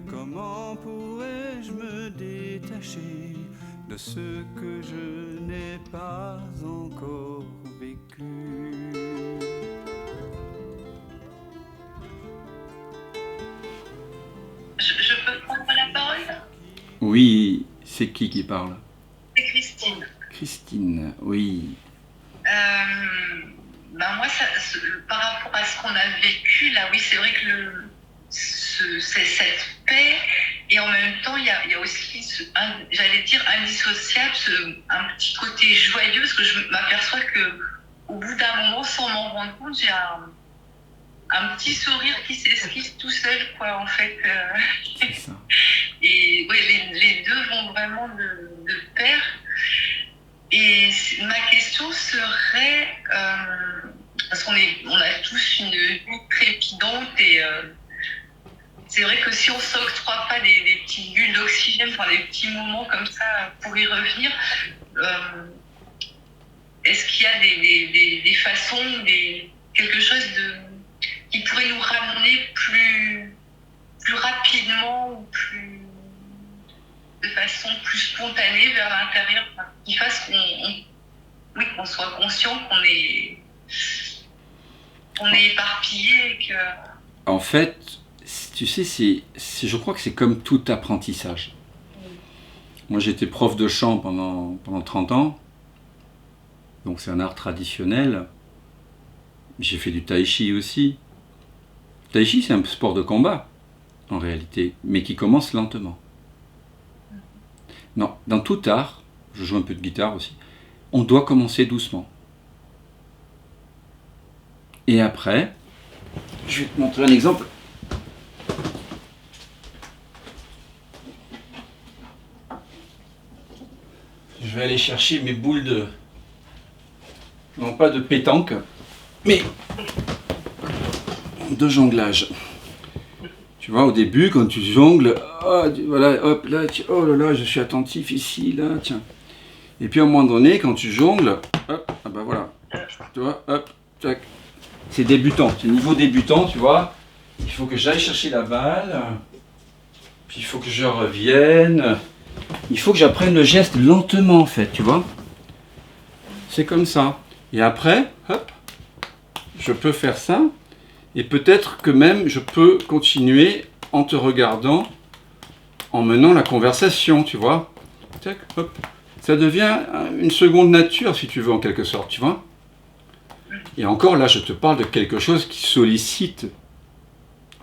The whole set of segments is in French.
Comment pourrais-je me détacher de ce que je n'ai pas encore vécu? Je peux prendre la parole? Oui, c'est qui parle? C'est Christine. Christine, oui. Moi, par rapport à ce qu'on a vécu, là, oui, c'est vrai que c'est cette paix, et en même temps, il y a aussi, j'allais dire, indissociable, un petit côté joyeux, parce que je m'aperçois que au bout d'un moment, sans m'en rendre compte, j'ai un petit sourire qui s'esquisse tout seul, quoi, en fait. C'est ça. Et oui, les deux vont vraiment de pair. Et ma question serait, parce on a tous une vie trépidante, et c'est vrai que si on s'octroie pas des petites bulles d'oxygène, enfin des petits moments comme ça pour y revenir, est-ce qu'il y a des façons, quelque chose qui pourrait nous ramener plus rapidement, ou de façon plus spontanée vers l'intérieur, qui fasse qu'on soit conscient qu'on est éparpillé, et que... En fait, tu sais, je crois que c'est comme tout apprentissage. Moi, j'étais prof de chant pendant 30 ans. Donc, c'est un art traditionnel. J'ai fait du tai chi aussi. Tai chi, c'est un sport de combat, en réalité, mais qui commence lentement. Non, dans tout art, je joue un peu de guitare aussi, on doit commencer doucement. Et après, je vais te montrer un exemple. Je vais aller chercher mes boules de... non pas de pétanque, mais de jonglage. Tu vois, au début, quand tu jongles, oh, voilà, hop, là, oh là là, je suis attentif ici, là, tiens. Et puis à un moment donné, quand tu jongles, hop, ah bah voilà, tu vois, hop, tac. C'est débutant, c'est niveau débutant, tu vois. Il faut que j'aille chercher la balle, puis il faut que je revienne. Il faut que j'apprenne le geste lentement, en fait, tu vois. C'est comme ça. Et après, hop, je peux faire ça. Et peut-être que même je peux continuer en te regardant, en menant la conversation, tu vois. Tac, hop. Ça devient une seconde nature, si tu veux, en quelque sorte, tu vois. Et encore, là, je te parle de quelque chose qui sollicite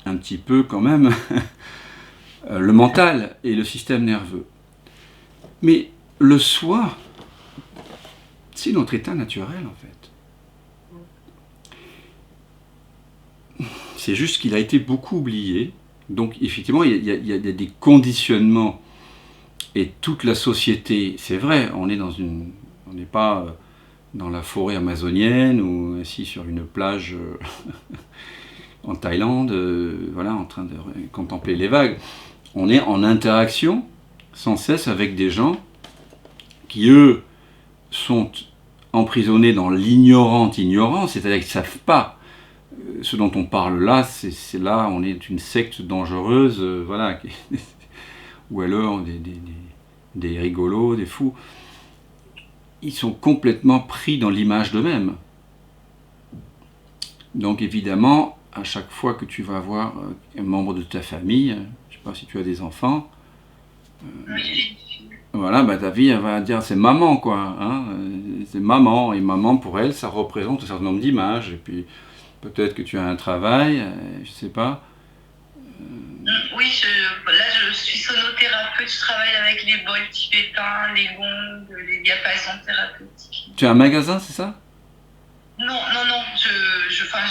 un petit peu, quand même, le mental et le système nerveux. Mais le soi, c'est notre état naturel, en fait. C'est juste qu'il a été beaucoup oublié. Donc, effectivement, il y a des conditionnements. Et toute la société, c'est vrai, on n'est pas dans la forêt amazonienne ou assis sur une plage en Thaïlande, voilà, en train de contempler les vagues. On est en interaction sans cesse avec des gens qui, eux, sont emprisonnés dans l'ignorante ignorance, c'est-à-dire qu'ils ne savent pas ce dont on parle là, c'est là, on est une secte dangereuse, voilà, ou alors des rigolos, des fous. Ils sont complètement pris dans l'image d'eux-mêmes. Donc évidemment, à chaque fois que tu vas voir un membre de ta famille, je ne sais pas si tu as des enfants, voilà, bah ta vie, elle va dire c'est maman, quoi. Hein, c'est maman, et maman, pour elle, ça représente un certain nombre d'images. Et puis peut-être que tu as un travail, je sais pas. Oui, là je suis sonothérapeute, je travaille avec les bols tibétains, les gongs, les diapasons thérapeutiques. Tu as un magasin, c'est ça? Non,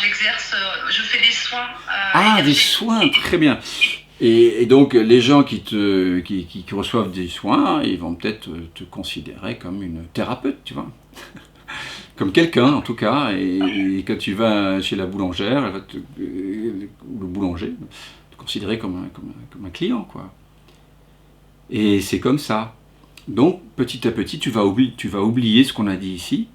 j'exerce, je fais des soins. Ah, des soins, très bien. Et donc, les gens qui reçoivent des soins, ils vont peut-être te considérer comme une thérapeute, tu vois. Comme quelqu'un, en tout cas. Et quand tu vas chez la boulangère, elle va ou le boulanger, te considérer comme un client, quoi. Et c'est comme ça. Donc, petit à petit, tu vas oublier ce qu'on a dit ici.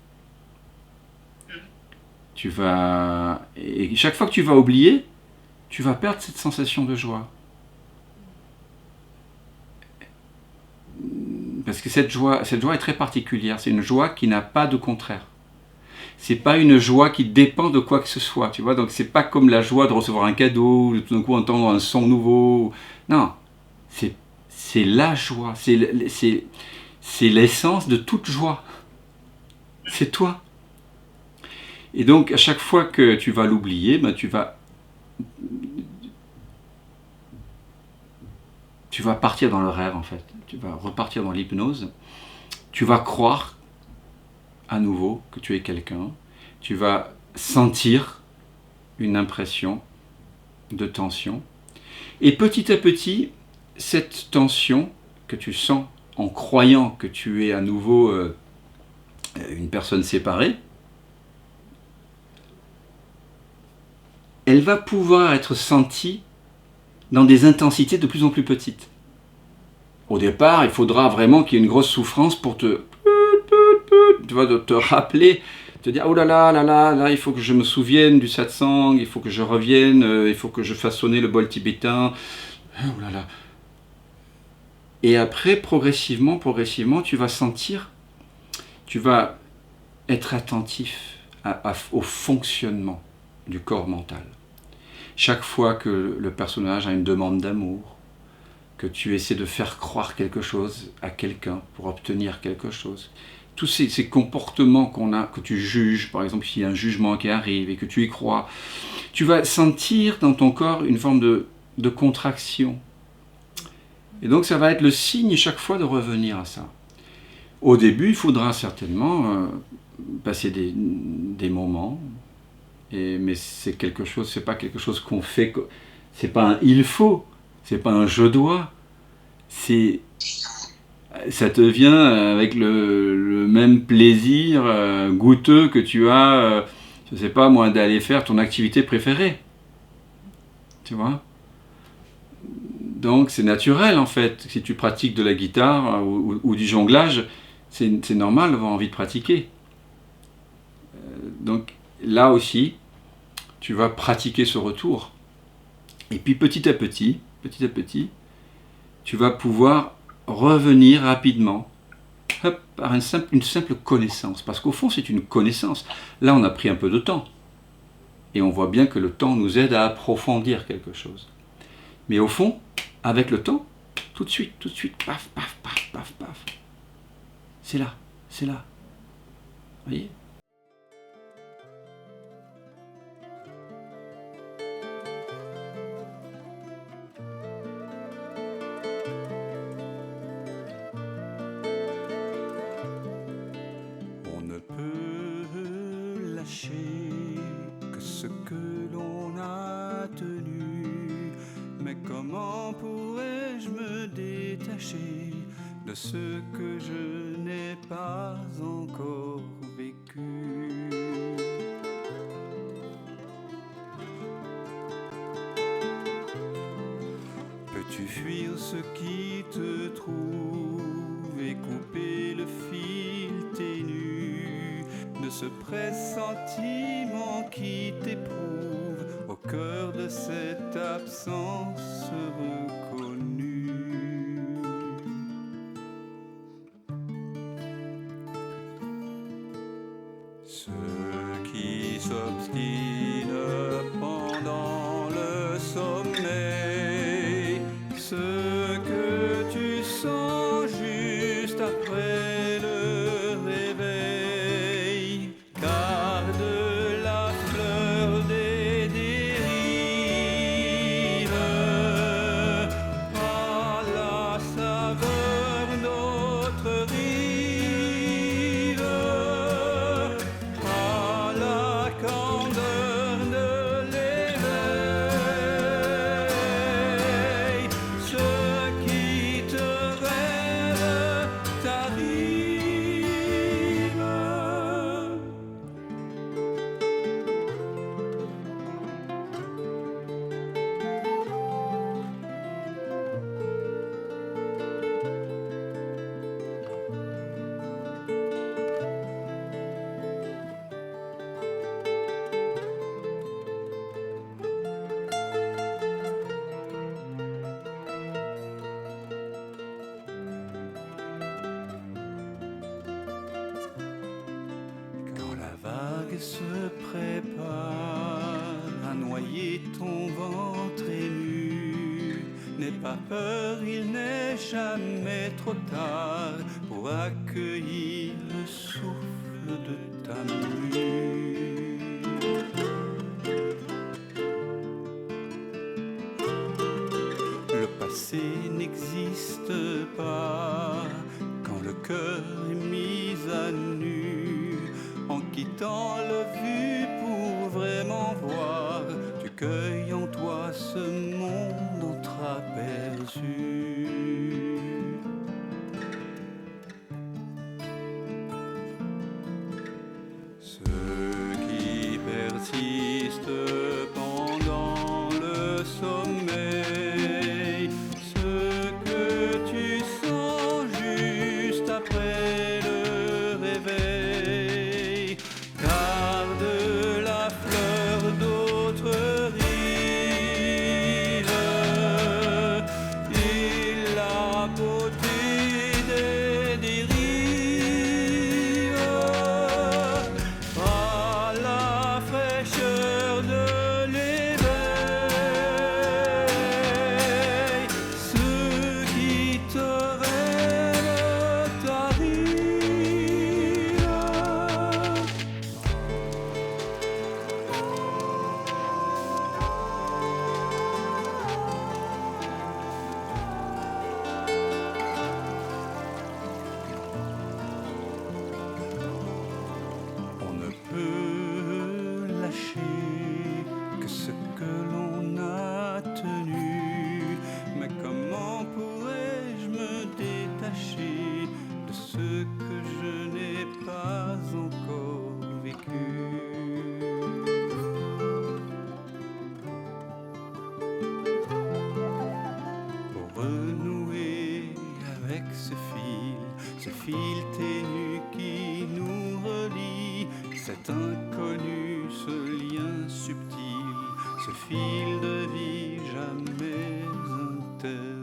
Et chaque fois que tu vas oublier, tu vas perdre cette sensation de joie. parce que cette joie est très particulière. C'est une joie qui n'a pas de contraire. C'est pas une joie qui dépend de quoi que ce soit, tu vois. Donc c'est pas comme la joie de recevoir un cadeau, de tout d'un coup entendre un son nouveau. Non, c'est la joie, c'est l'essence de toute joie. C'est toi. Et donc à chaque fois que tu vas l'oublier, ben, tu vas partir dans le rêve en fait. Tu vas repartir dans l'hypnose. Tu vas croire à nouveau que tu es quelqu'un. Tu vas sentir une impression de tension. Et petit à petit, cette tension que tu sens en croyant que tu es à nouveau une personne séparée, elle va pouvoir être sentie dans des intensités de plus en plus petites. Au départ, il faudra vraiment qu'il y ait une grosse souffrance pour tu vois, de te rappeler, te dire oh là là, là, il faut que je me souvienne du satsang, il faut que je revienne, il faut que je fasse sonner le bol tibétain. Oh là là. Et après, progressivement, tu vas sentir, tu vas être attentif au fonctionnement du corps mental. Chaque fois que le personnage a une demande d'amour, que tu essaies de faire croire quelque chose à quelqu'un pour obtenir quelque chose, tous ces comportements qu'on a, que tu juges, par exemple s'il y a un jugement qui arrive et que tu y crois, tu vas sentir dans ton corps une forme de contraction. Et donc ça va être le signe chaque fois de revenir à ça. Au début, il faudra certainement passer des moments, mais c'est quelque chose, c'est pas quelque chose qu'on fait, c'est pas un il faut, c'est pas un je dois, ça te vient avec le même plaisir goûteux que tu as, je sais pas moi, d'aller faire ton activité préférée, tu vois. Donc c'est naturel en fait, si tu pratiques de la guitare ou du jonglage, c'est normal d'avoir envie de pratiquer. Donc là aussi, tu vas pratiquer ce retour. Et puis petit à petit, tu vas pouvoir revenir rapidement par une simple connaissance. Parce qu'au fond, c'est une connaissance. Là, on a pris un peu de temps. Et on voit bien que le temps nous aide à approfondir quelque chose. Mais au fond, avec le temps, tout de suite, paf, paf, paf, paf, paf. C'est là. Vous voyez ? On ne peut lâcher que ce que l'on a tenu. Mais comment pourrais-je me détacher de ce que je n'ai pas encore vécu? Peux-tu fuir ce qui te trouve et couper le fil ténu de ce pressentiment qui t'éprouve au cœur de cette absence reconnue? Ce qui s'obstine pendant le sommeil, ce que tu sens juste après le réveil, garde la fleur des dérives vague se prépare à noyer ton ventre ému. N'aie pas peur, il n'est jamais trop tard pour accueillir le souffle de ta mue. Le passé n'existe pas quand le cœur est mis à nu. En quittant le vu pour vraiment voir, tu cueilles en toi ce monde entreaperçu. Ceux qui persistent pendant le sommeil, ce que tu sens juste après le réveil, garde la fleur d'autres rives et la beauté des dérives. À la fraîcheur de l'éveil, ce qui te rêve t'arrive. On ne peut lâcher que ce que l'on a tenu. Mais comment pourrais-je me détacher de ce que je n'ai pas encore vécu? Pour renouer avec ce fil ténu qui nous relie, cet inconnu, ce lien subtil, ce fil de vie jamais interdit.